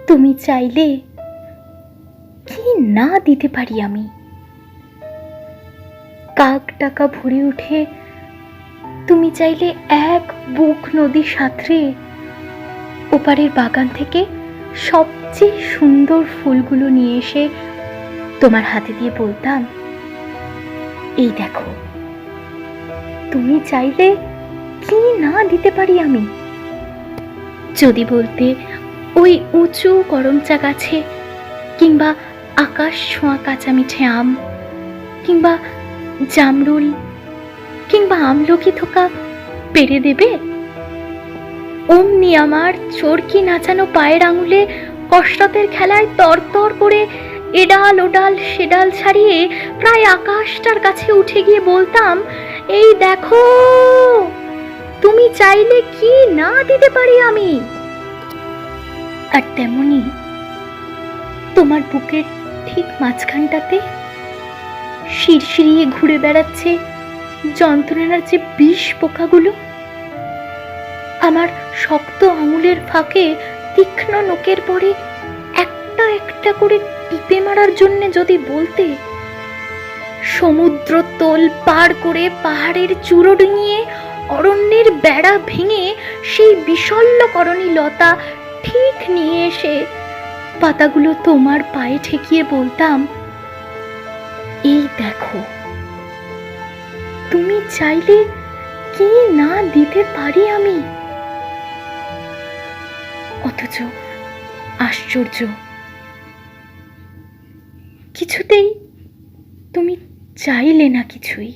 তুমি চাইলে কি না দিতে পারি আমি। কাক টাকা ভরে উঠে তুমি চাইলে এক বুক নদী সাঁতরে ওপারের বাগান থেকে সবচেয়ে সুন্দর ফুলগুলো নিয়ে এসে তোমার হাতে দিয়ে বলতাম, এই দেখো। তুমি চাইলে কি না দিতে পারি আমি। যদি বলতে ওই উঁচু করমচা গাছে, কিংবা আকাশ ছোঁয়া কাঁচা মিঠে আম, কিংবা জামরুল, কিংবা আমলকি থোকা পেরে দেবে, অমনি আমার চরকি নাচানো পায়ের আঙুলে কসরতের খেলায় তরতর করে এডাল ওডাল সেডাল ছাড়িয়ে প্রায় আকাশটার কাছে উঠে গিয়ে বলতাম, এই দেখো, তুমি চাইলে কি না দিতে পারি আমি। আর তেমনি তোমার বুকের ঠিক মাঝখানটাতে শিরশিরিয়ে ঘুরে বেড়াচ্ছে যন্ত্রণার যে বিষ পোকাগুলো, আমার শক্ত আঙুলের ফাঁকে তীক্ষ্ণ নখের পরে একটা একটা করে টিপে মারার জন্য যদি বলতে, সমুদ্র তোল পার করে পাহাড়ের চূড়ো ডিঙিয়ে অরণ্যের বেড়া ভেঙে সেই বিশল্যকরণী লতা ঠিক নিয়ে এসে পাতাগুলো তোমার পায়ে ঠেকিয়ে বলতাম, এই দেখো, তুমি চাইলে কি না দিতে পারি আমি। অথচ আশ্চর্য, কিছুতেই তুমি চাইলে না কিছুই।